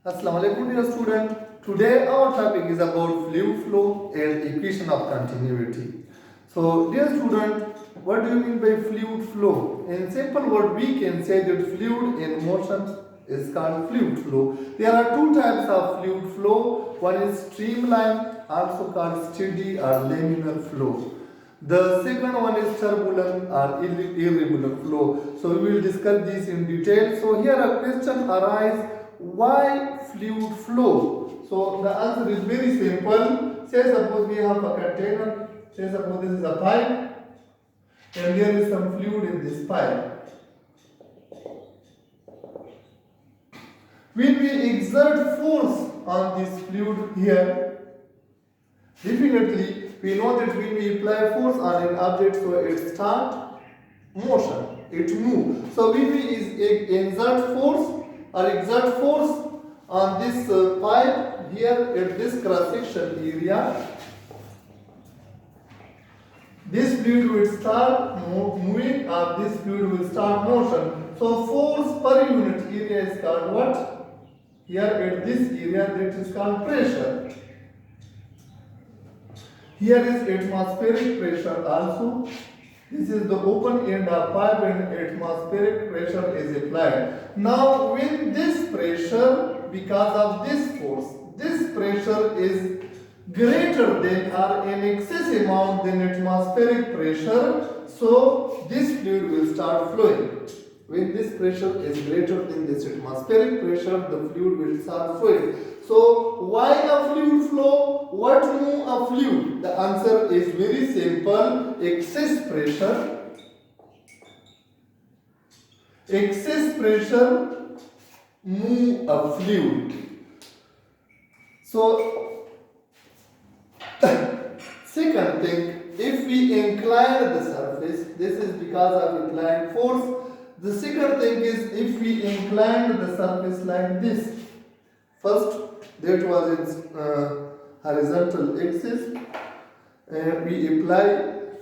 Assalamu alaikum dear student. Today our topic is about fluid flow and equation of continuity. So dear student, what do you mean by fluid flow? In simple word we can say that fluid in motion is called fluid flow. There are two types of fluid flow. One is streamline, also called steady or laminar flow. The second one is turbulent or irregular flow. So we will discuss this in detail. So here a question arises, why fluid flow? So the answer is very simple. Say suppose we have a container. Say suppose this is a pipe and there is some fluid in this pipe. When we exert force on this fluid here, definitely we know that when we apply force on an object, so it starts motion, it moves. So when we exert force on this pipe here at this cross section area, this fluid will start moving or this fluid will start motion. So force per unit area is called what? Here at this area that is called pressure. Here is atmospheric pressure also. This is the open end of pipe and atmospheric pressure is applied. Now when this pressure, because of this force, this pressure is greater than or an excess amount than atmospheric pressure, so this fluid will start flowing. When this pressure is greater than this atmospheric pressure, the fluid will start flowing. So why a fluid flow? What move a fluid? The answer is very simple. Excess pressure move a fluid. So second thing, if we incline the surface, this is because of inclined force. The second thing is if we incline the surface like this. First, that was its horizontal axis. We apply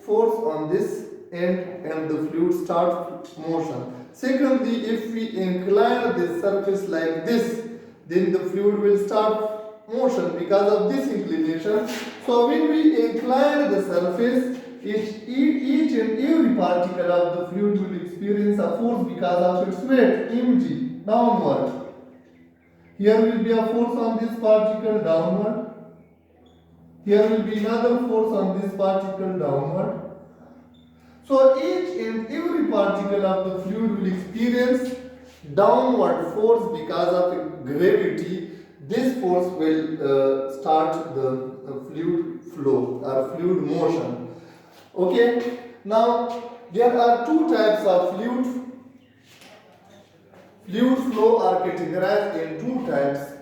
force on this end and the fluid starts motion. Secondly, if we incline the surface like this, then the fluid will start motion because of this inclination. So when we incline the surface, each and every particle of the fluid will experience a force because of its weight, mg, downward. Here will be a force on this particle downward. Here will be another force on this particle downward. So each and every particle of the fluid will experience downward force because of gravity. This force will start the fluid flow or fluid motion. Okay, now there are two types of fluid. Fluid flow are categorized in two types.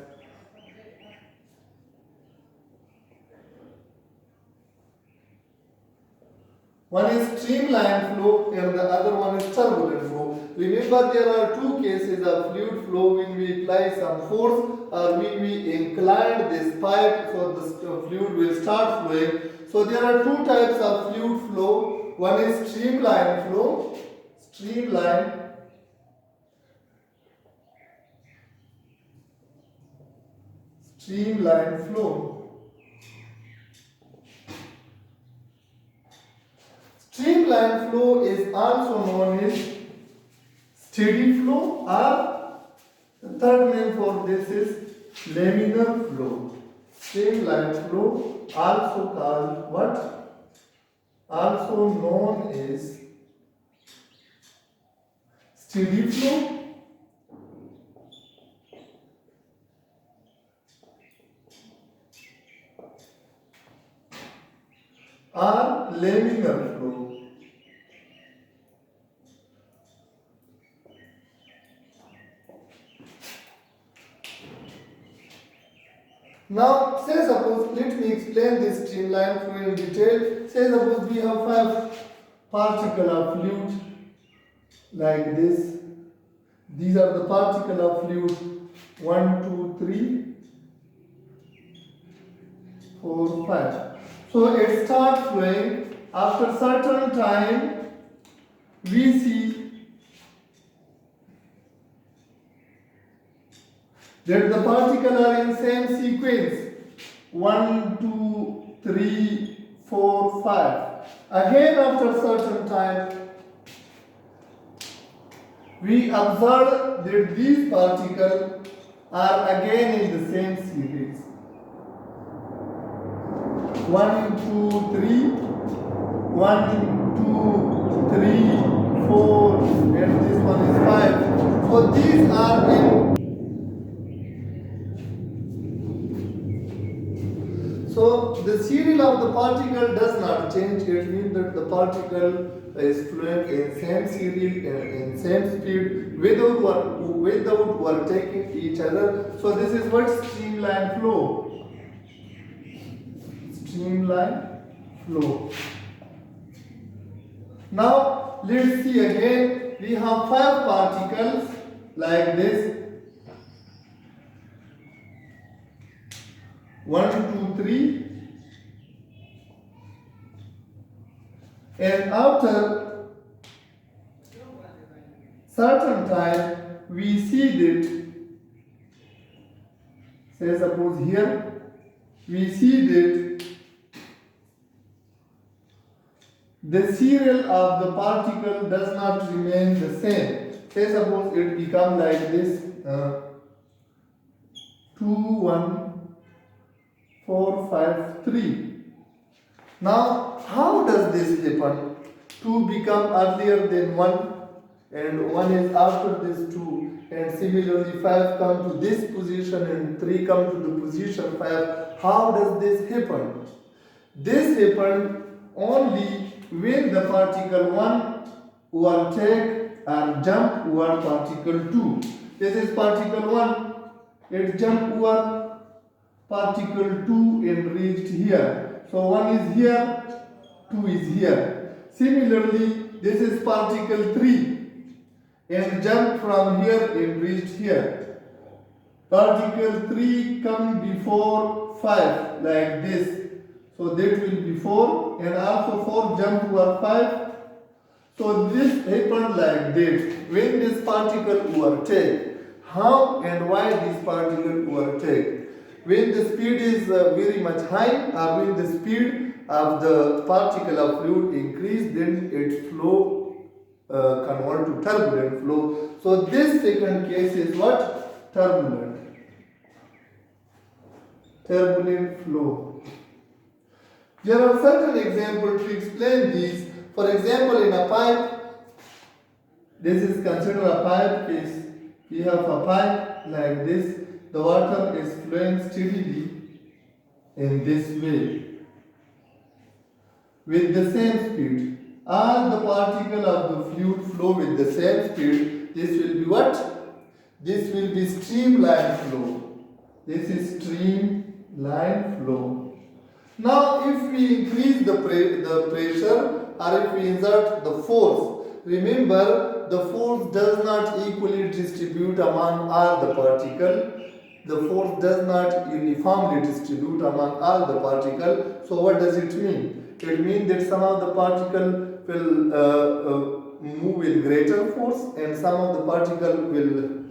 One is streamline flow and the other one is turbulent flow. Remember, there are two cases of fluid flow: when we apply some force or when we incline this pipe, so the fluid will start flowing. So there are two types of fluid flow. One is streamline flow. Streamline flow. Streamline flow is also known as steady flow, or the third name for this is laminar flow. Streamline flow, also called what? Also known as steady flow or laminar flow. Now, say suppose, let me explain this streamline flow in detail. Say suppose we have 5 particles of fluid like this. These are the particles of fluid 1, 2, 3, 4, 5. So it starts flowing. After certain time, we see that the particles are in same sequence. 1, 2, 3, 4, 5. Again, after certain time, we observe that these particles are again in the same series. 1, 2, 3, 1, 2, 3, 4, and this one is 5. So these are in. So the serial of the particle does not change. It means that the particle is flowing in same serial and in same speed without overtaking each other. So this is what streamline flow. Streamline flow. Now let's see again. We have 5 particles like this. 1, 2, 3. And after certain time, we see that, say suppose here, we see that the serial of the particle does not remain the same. Say suppose it become like this, 2, 1, 4, 5, 3. Now, how does this happen? 2 become earlier than 1 and 1 is after this 2, and similarly 5 come to this position and 3 come to the position 5. How does this happen? This happened only when the particle 1 overtake or jump over particle 2. This is particle 1, it jumped over particle 2 and reached here. So 1 is here, 2 is here. Similarly, this is particle 3 and jumped from here and reached here. Particle 3 come before 5 like this. So that will be 4 and also 4 jump over 5. So this happened like that. When this particle overtake, how and why this particle overtake? When the speed is very much high or when the speed of the particle of fluid increase, then its flow convert to turbulent flow. So this second case is what? Turbulent. Turbulent flow. There are certain examples to explain these. For example, in a pipe, this is considered a pipe case. We have a pipe like this. The water is flowing steadily in this way with the same speed. All the particles of the fluid flow with the same speed. This will be what? This will be streamline flow. This is streamline flow. Now, if we increase the pressure or if we insert the force, remember the force does not equally distribute among all the particles. The force does not uniformly distribute among all the particles. So what does it mean? It means that some of the particles will move with greater force and some of the particles will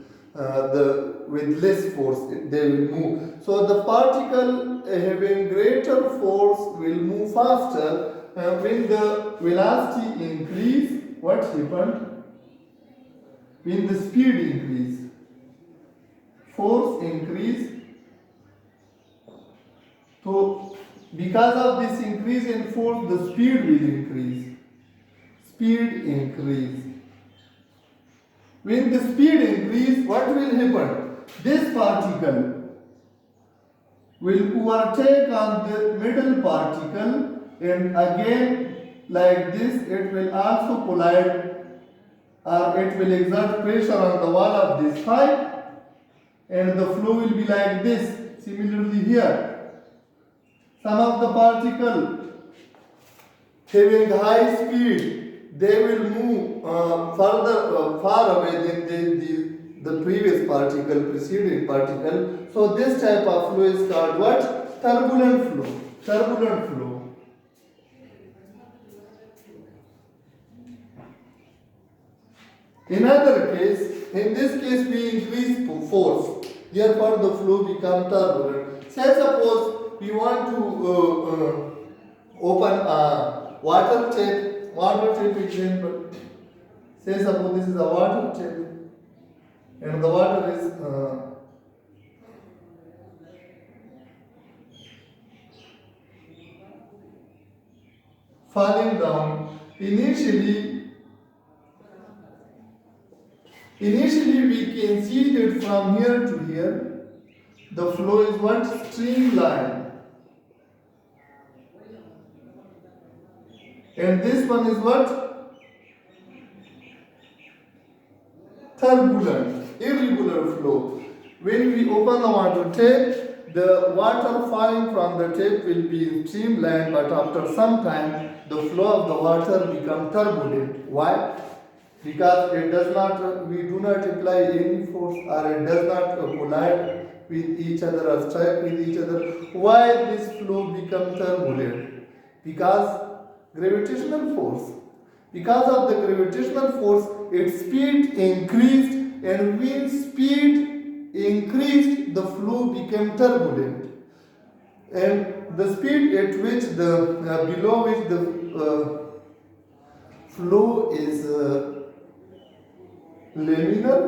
with less force they will move. So the particle having greater force will move faster. When the velocity increase, what happened? When the speed increase, force increase. So because of this increase in force, the speed will increase. Speed increase. When the speed increase, what will happen? This particle will overtake on the middle particle and again like this it will also collide or it will exert pressure on the wall of this pipe and the flow will be like this. Similarly here, some of the particles having high speed, they will move far away than the previous particle, preceding particle. So this type of flow is called what? Turbulent flow. Turbulent flow. In other case, in this case we increase force. Therefore, the flow becomes turbulent. Say suppose we want to open a water tap. Water tap example. Say suppose this is a water tap, and the water is falling down. Initially we can see that from here to here, the flow is what? Streamline. And this one is what? Turbulent, irregular flow. When we open the water tap, the water falling from the tap will be in streamline, but after some time, the flow of the water becomes turbulent. Why? Because it does not, we do not apply any force, or it does not collide with each other or strike with each other. Why this flow becomes turbulent? Because gravitational force. Because of the gravitational force, its speed increased, and when speed increased, the flow became turbulent. And the speed at which the below which the flow is laminar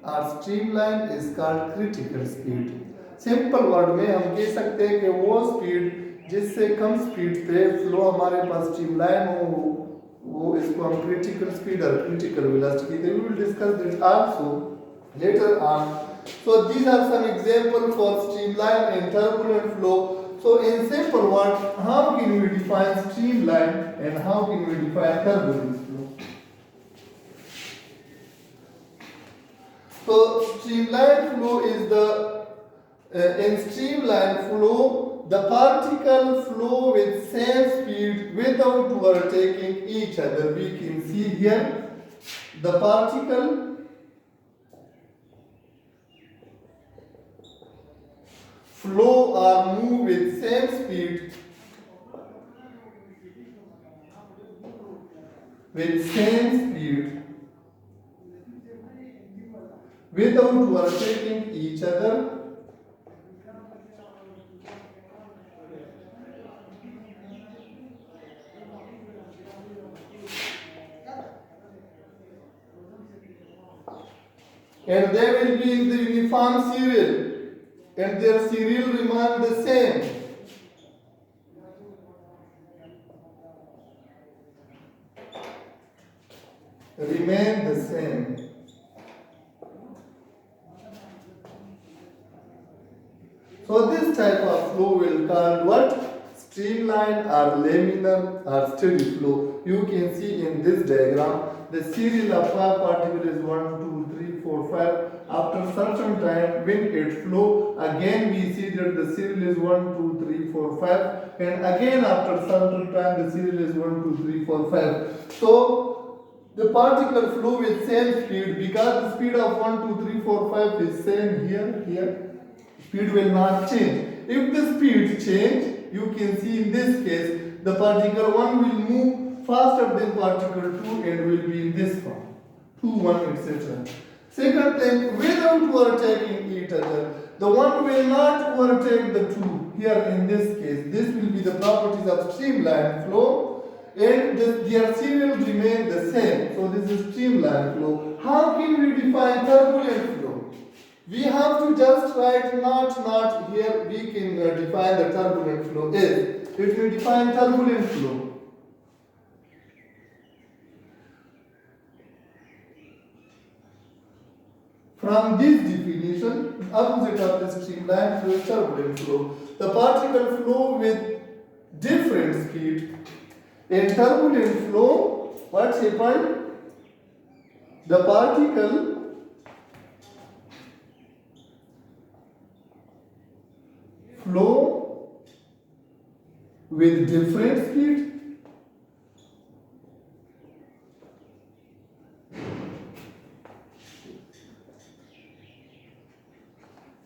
और streamline is called critical speed. Simple word में हम कह सकते हैं कि वो speed जिससे कम speed पे फ्लो हमारे पास स्ट्रीमलाइन हो, वो इसको हम क्रिटिकल स्पीड और क्रिटिकल वेलोसिटी कहते हैं. We will discuss this also later on. So these are some examples for streamline and turbulent flow. So in simple words, how can we define streamline and how can we define turbulent flow? So streamline flow is in streamline flow, the particle flow with same speed without overtaking each other. We can see here the particle flow or move with same speed without overtaking each other. And they will be in the uniform serial, and their serial remain the same. So this type of flow will called what? Streamline or laminar or steady flow. You can see in this diagram the serial of 5 particles is 1, 2, 3, 4, 5. After certain time when it flow, again we see that the serial is 1, 2, 3, 4, 5, and again after certain time the serial is 1, 2, 3, 4, 5. So the particle flow with same speed, because the speed of 1, 2, 3, 4, 5 is same here. Speed will not change. If the speed change, you can see in this case the particle 1 will move faster than particle 2 and will be in this form. 2, 1, etc. Second thing, without overtaking each other, the 1 will not overtake the 2. Here in this case, this will be the properties of streamline flow, and their serial remain the same. So this is streamline flow. How can we define turbulent flow? We have to just write not here. We can define the turbulent flow is. It will define turbulent flow. From this definition, opposite of the streamline flow is turbulent flow. The particle flow with different speed. In turbulent flow, what's happened? The particle flow with different speed.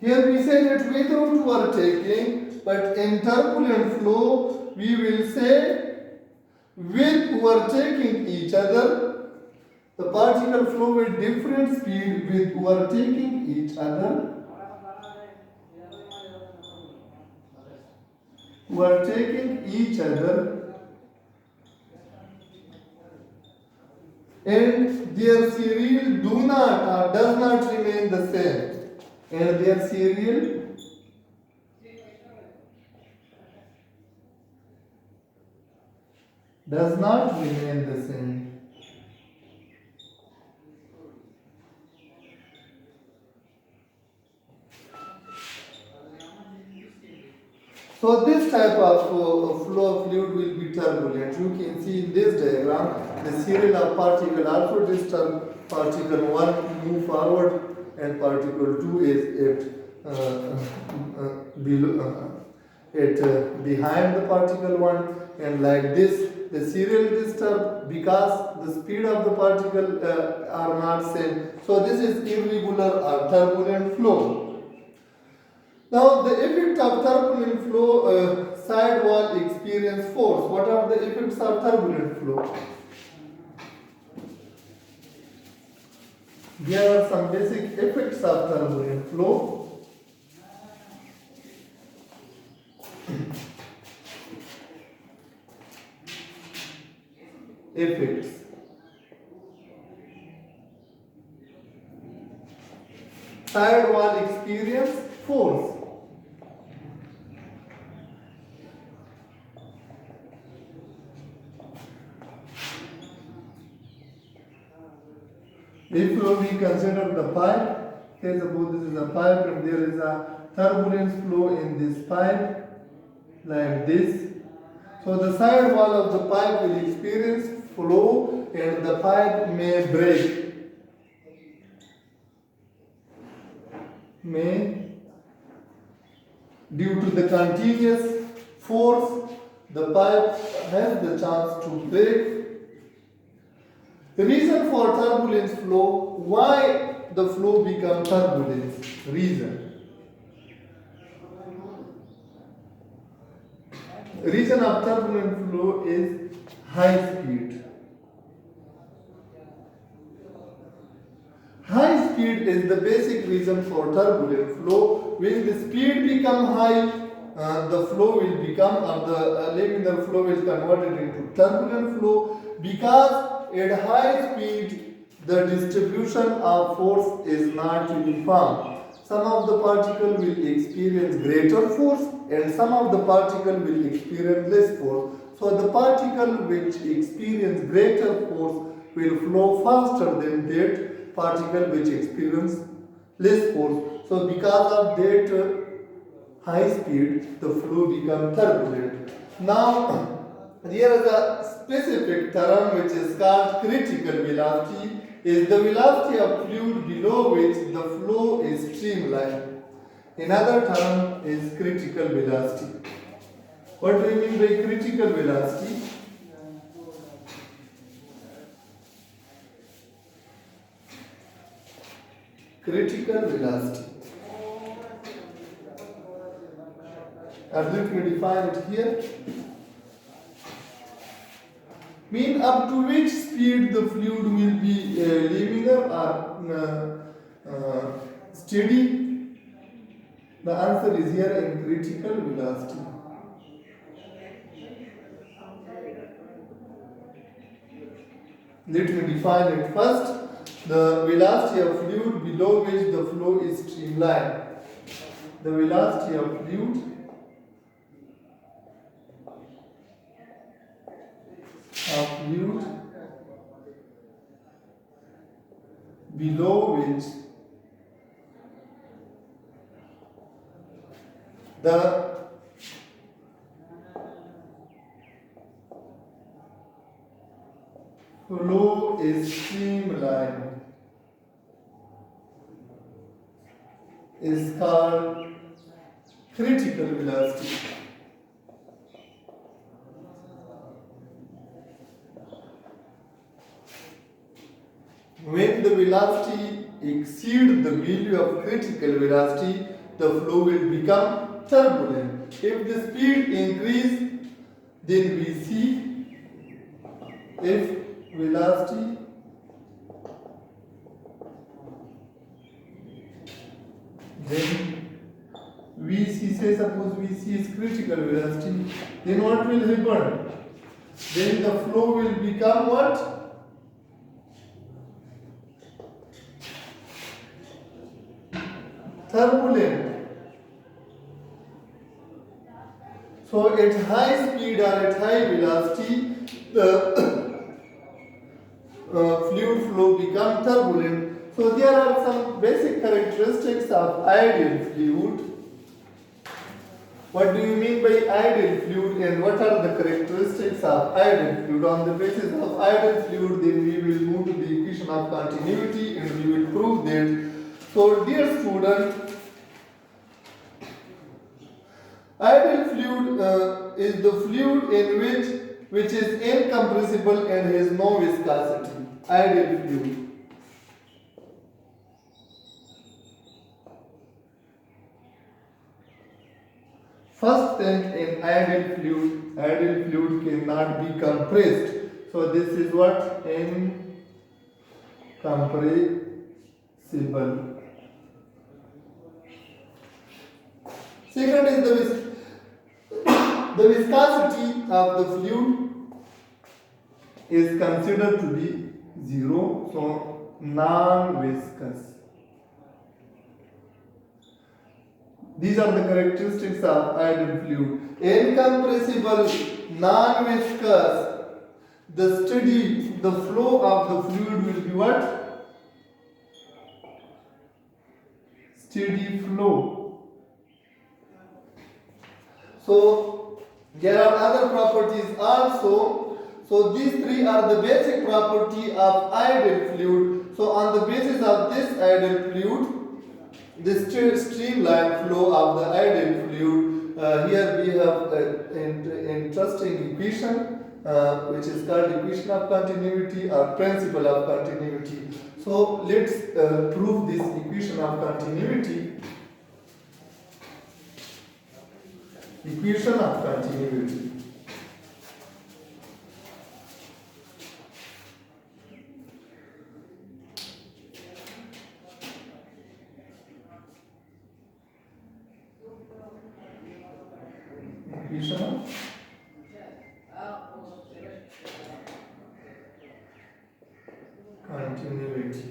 Here we say that without overtaking, but in turbulent flow we will say with overtaking each other. The particle flow with different speed with overtaking each other. overtaking each other and their serial do not or does not remain the same, and their serial does not remain the same. So this type of flow of fluid will be turbulent. You can see in this diagram the serial of particle also disturb. Particle 1 move forward and particle 2 is behind the particle 1, and like this the serial disturb because the speed of the particle are not same. So this is irregular or turbulent flow. Now the effect of turbulent flow, side wall experience force. What are the effects of turbulent flow? Here are some basic effects of turbulent flow. Effects. Side wall experience force. If we consider the pipe, okay, suppose this is a pipe and there is a turbulence flow in this pipe like this. So the side wall of the pipe will experience flow and the pipe may break. Due to the continuous force, the pipe has the chance to break. The reason for turbulence flow, why the flow becomes turbulence? Reason of turbulent flow is high speed. High speed is the basic reason for turbulent flow. When the speed becomes high, the flow will become, or the laminar flow is converted into turbulent flow, because at high speed the distribution of force is not uniform. Some of the particle will experience greater force and some of the particle will experience less force. So the particle which experience greater force will flow faster than that particle which experience less force. So because of that high speed, the flow becomes turbulent. Now here is a specific term which is called critical velocity. Is the velocity of fluid below which the flow is streamlined. Another term is critical velocity. What do you mean by critical velocity? Critical velocity. And let me define it here. Mean up to which speed the fluid will be laminar or steady? The answer is here in critical velocity. Let me define it first. The velocity of fluid below which the flow is streamlined. The velocity of fluid below which the flow is streamlined is called critical velocity. When the velocity exceeds the value of critical velocity, the flow will become turbulent. If the speed increases, then we see if velocity VC, say suppose VC is critical velocity, then what will happen? Then the flow will become what? Turbulent. So at high speed or at high velocity, the fluid flow become turbulent. So there are some basic characteristics of ideal fluid. What do you mean by ideal fluid and what are the characteristics of ideal fluid? On the basis of ideal fluid, then we will move to the equation of continuity and we will prove that. So dear student, ideal fluid is the fluid in which is incompressible and has no viscosity. Ideal fluid. First thing in ideal fluid cannot be compressed. So this is what? Incompressible. Second is the viscosity of the fluid is considered to be 0, so non-viscous. These are the characteristics of ideal fluid. Incompressible, non-viscous. The flow of the fluid will be what? Steady flow. So there are other properties also. So these three are the basic property of ideal fluid. So on the basis of this ideal fluid, the streamlined flow of the ideal fluid, here we have an interesting equation which is called equation of continuity or principle of continuity. So let's prove this equation of continuity. Equation of continuity. Equation of continuity.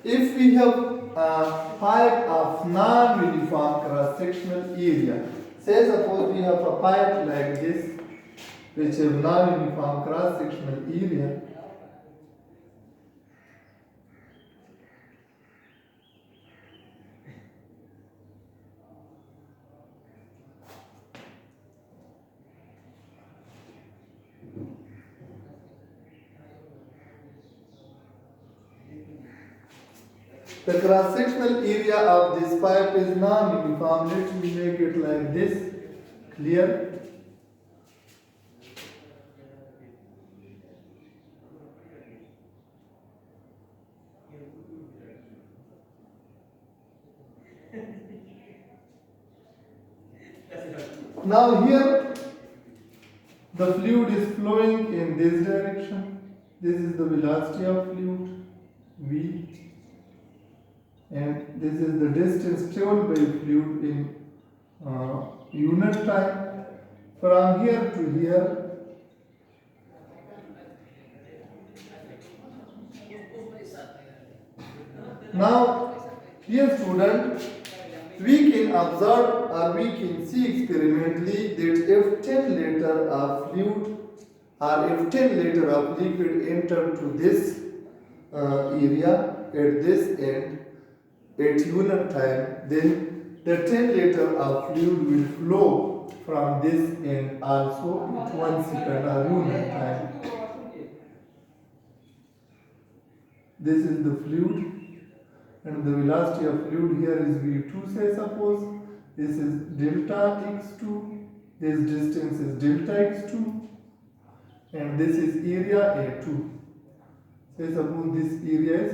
If we have a pipe of non-uniform cross-sectional area, say suppose we have a pipe like this, which have non-uniform cross-sectional area, the cross-sectional area of this pipe is non-uniform. Let me make it like this. Clear? Now here the fluid is flowing in this direction. This is the velocity of fluid, V. And this is the distance traveled by fluid in unit time from here to here. Now, dear student, we can observe or we can see experimentally that if 10 liter of fluid or if 10 liter of liquid enter to this area at this end, at unit time, then the 10 liter of fluid will flow from this end also at 1 second or unit time. This is the fluid and the velocity of fluid here is V2, say suppose. This is delta x2, this distance is delta x2 and this is area A2. Say suppose this area is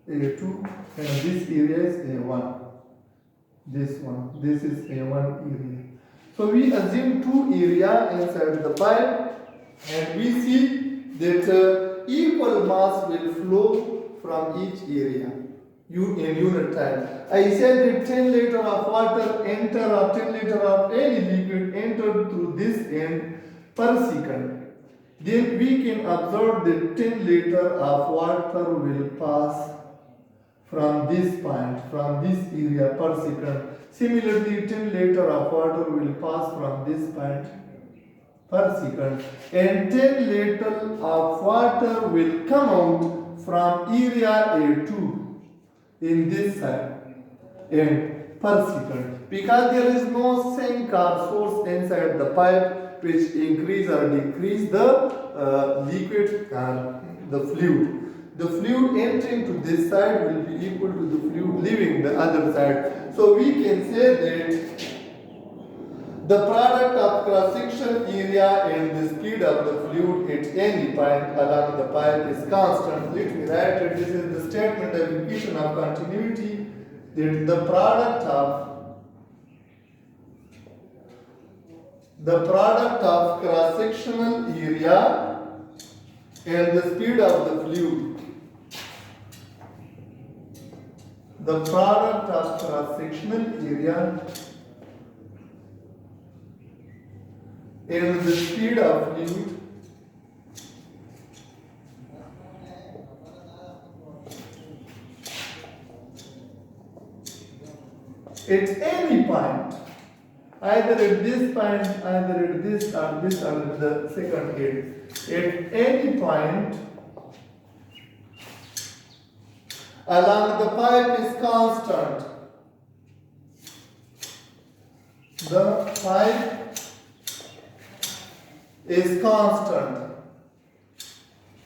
A2 and this area is A1. This is A1 area. So we assume two area inside the pipe and we see that equal mass will flow from each area in unit time. I said that 10 liter of water enter or 10 liter of any liquid entered through this end per second. Then we can observe that 10 liter of water will pass from this point, from this area per second. Similarly, 10 liter of water will pass from this point per second, and 10 liter of water will come out from area A2 in this side and per second, because there is no sink or source inside the pipe which increase or decrease the liquid the fluid. The fluid entering to this side will be equal to the fluid leaving the other side. So we can say that the product of cross-section area and the speed of the fluid at any point along the pipe is constant. Let me write it. This is the statement of equation of continuity, that the product of cross-sectional area and the speed of the fluid. The product of cross-sectional area and the speed of fluid at any point, either at this point, either at this or this or at the second end, at any point along the pipe is constant. The pipe is constant.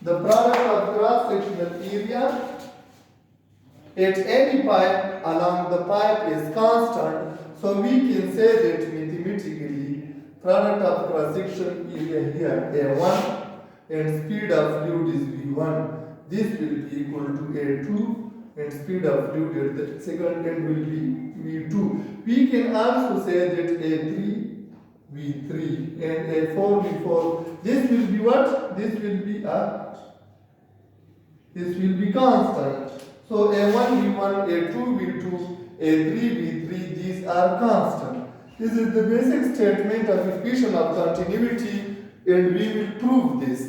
The product of cross-sectional area at any point along the pipe is constant. So we can say that mathematically product of cross-section area here A1 and speed of fluid is V1. This will be equal to A2 and speed of fluid at the second end will be V2. We can also say that A3 V3 and A4 V4. This will be what? This will be constant. So A1 V1, A2 V2, A3 V3, these are constant. This is the basic statement of equation of continuity, and we will prove this.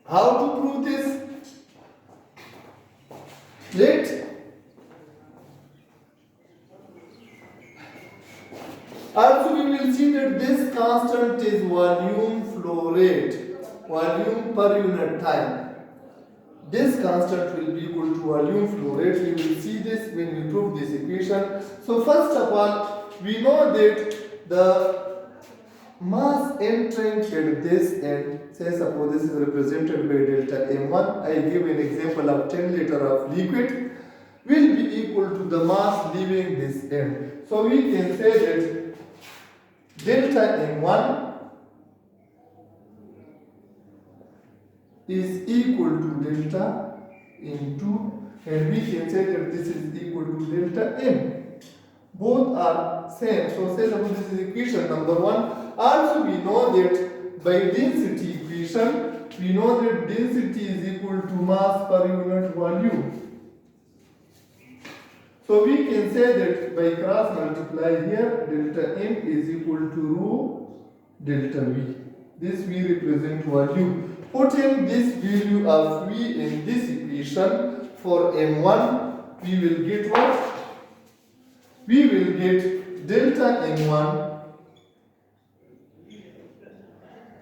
How to prove this? Also we will see that this constant is volume flow rate, volume per unit time. This constant will be equal to volume flow rate. We will see this when we prove this equation. So first of all, we know that the mass entering at this end, say suppose this is represented by delta M1, I give an example of 10 liter of liquid, will be equal to the mass leaving this end. So we can say that delta M1 is equal to delta M2, and we can say that this is equal to delta M. Both are same. So say suppose this is equation number 1. Also we know that by density equation, we know that density is equal to mass per unit volume. So we can say that by cross multiply here, delta M is equal to rho delta V. This V represent volume. Putting this value of V in this equation for M1, we will get what? We will get delta M1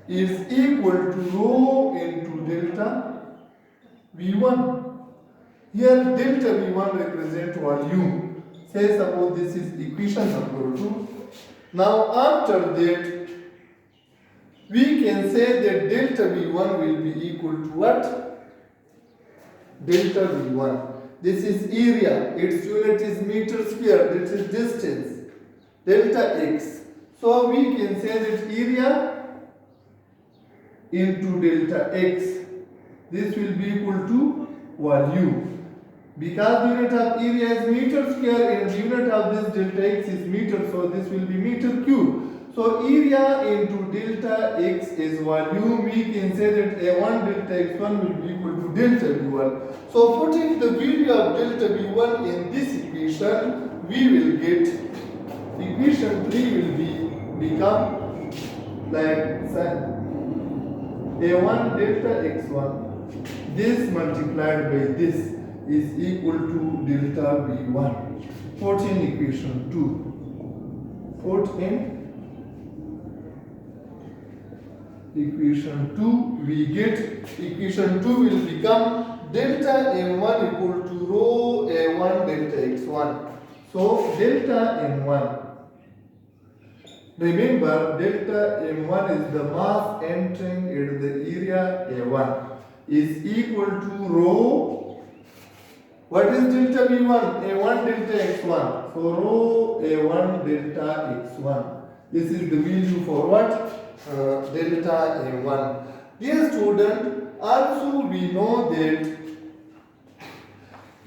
is equal to rho into delta V1. Here delta V1 represents volume. Say suppose this is equation number 2. Now after that, we can say that delta V1 will be equal to what? Delta V1. This is area. Its unit is meter square. This is distance. Delta X. So we can say that area into delta X. This will be equal to volume. Because the unit of area is meter square and the unit of this delta X is meter, so this will be meter cube. So area into delta x is volume. We can say that A1 delta x1 will be equal to delta V1. So putting the value of delta V1 in this equation, we will get equation 3 will become like A1 delta x1, this multiplied by this is equal to delta V1. 14 equation 2. 14 equation 2, we get equation 2 will become delta m1 equal to rho a1 delta x1. So delta m1, remember delta m1 is the mass entering into the area a1 is equal to rho, what is delta v1? A1 delta x1. So rho a1 delta x1. This is the value for what? Delta A1. Dear student, also we know that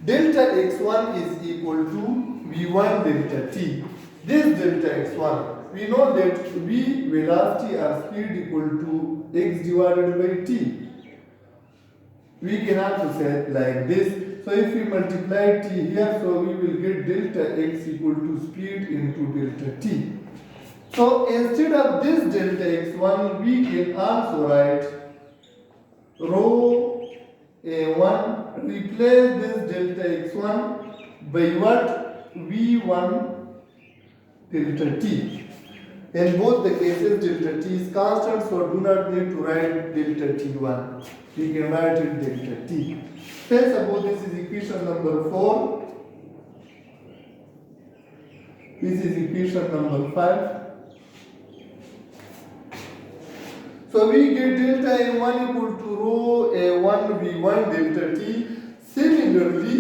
delta x1 is equal to v1 delta t. This delta x1, we know that v velocity or speed equal to x divided by t. We can also say it like this. So if we multiply t here, so we will get delta x equal to speed into delta t. So instead of this delta x1, we can also write rho a1, replace this delta x1 by what? V1 delta t. In both the cases, delta t is constant, so do not need to write delta t1. We can write it delta t. Say suppose this is equation number 4. This is equation number 5. So we get delta m1 equal to rho a1 v1 delta t. Similarly,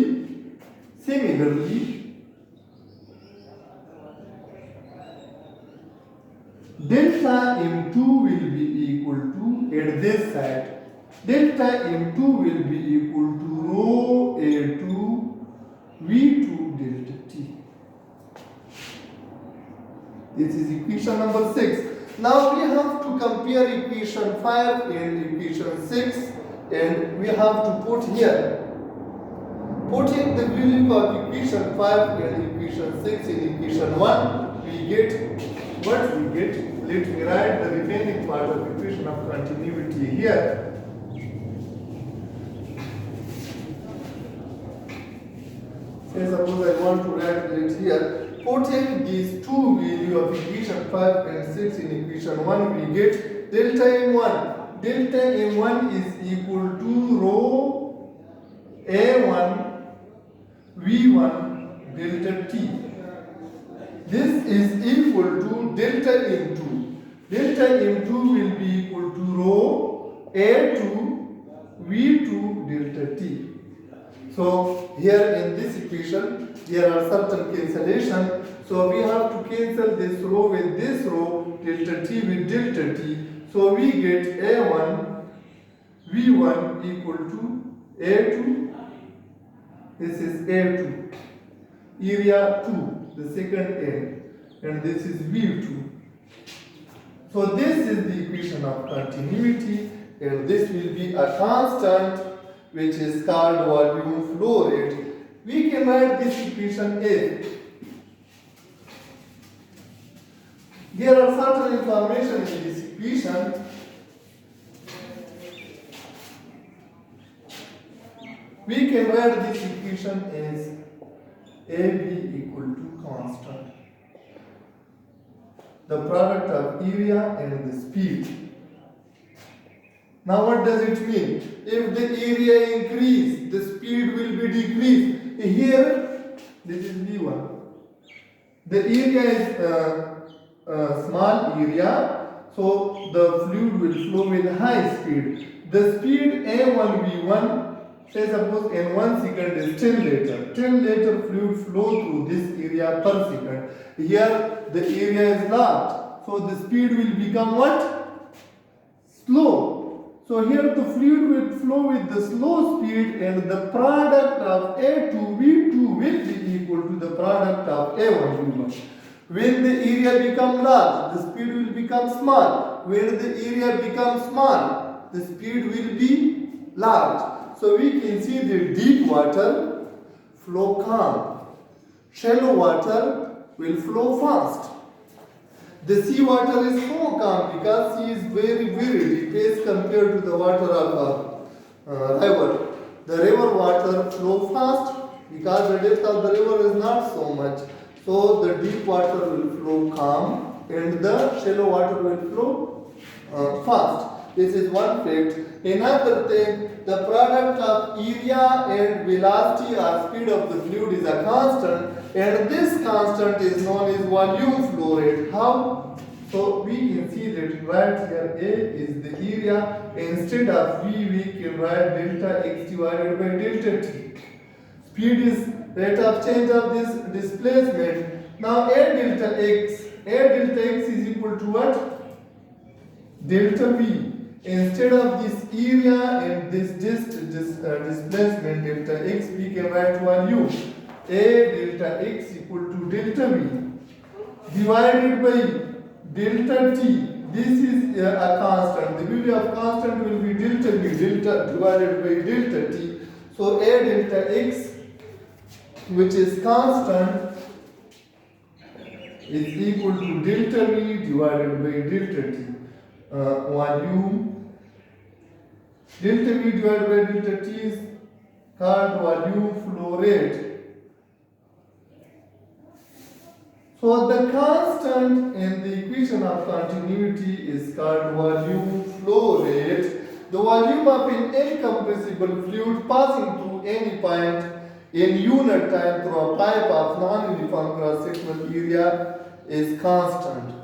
delta m2 will be equal to, at this side, delta m2 will be equal to rho a2 v2 delta t. This is equation number 6. Now we have to compare equation 5 and equation 6, and we have to put here. Putting the value of equation 5 and equation 6 in equation 1, we get what we get. Let me write the remaining part of equation of continuity here. Say suppose I want to write it here. Putting these two values of equation 5 and 6 in equation 1, we get delta m1. Delta m1 is equal to rho a1 v1 delta t. This is equal to delta m2. Delta m2 will be equal to rho a2 v2 delta t. So here in this equation, there are certain cancellation. So we have to cancel this row with this row, delta t with delta t. So we get a1 v1 equal to a2. This is a2. Area 2, the second end, and this is v2. So this is the equation of continuity, and this will be a constant which is called volume flow rate. We can write this equation A. There are certain information in this equation. We can write this equation as AB equal to constant. The product of area and the speed. Now what does it mean? If the area increase, the speed will be decreased. Here, this is V1. The area is a small area, so the fluid will flow with high speed. The speed A1V1, say suppose in 1 second is 10 liter. 10 liter fluid flow through this area per second. Here the area is large, so the speed will become what? Slow. So here the fluid will flow with the slow speed, and the product of A2V2 will be equal to the product of A1V1. When the area becomes large, the speed will become small. When the area becomes small, the speed will be large. So we can see the deep water flow calm. Shallow water will flow fast. The sea water is so calm because sea is very, very deep as compared to the water of a river. The river water flow fast because the depth of the river is not so much. So the deep water will flow calm and the shallow water will flow fast. This is one fact. Another thing, the product of area and velocity or speed of the fluid is a constant, and this constant is known as volume flow rate. How? So we can see that right here A is the area. Instead of V, we can write delta x divided by delta t. Speed is rate of change of this displacement. Now A delta x is equal to what? Delta V. Instead of this area and this displacement delta x, we can write volume. A delta x equal to delta V divided by delta t. This is a constant. The value of constant will be delta V, delta divided by delta t. So A delta x, which is constant, is equal to delta V divided by delta t. Volume delta V divided by delta t is called volume flow rate. So the constant in the equation of continuity is called volume flow rate. The volume of an incompressible fluid passing through any point in unit time through a pipe of non-uniform cross-sectional area is constant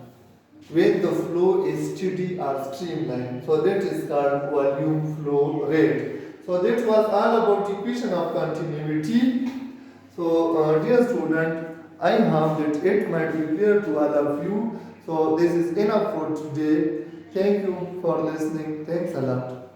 when the flow is steady or streamlined. So that is called volume flow rate. So that was all about equation of continuity. So dear student, I hope that it might be clear to all of you. So this is enough for today. Thank you for listening. Thanks a lot.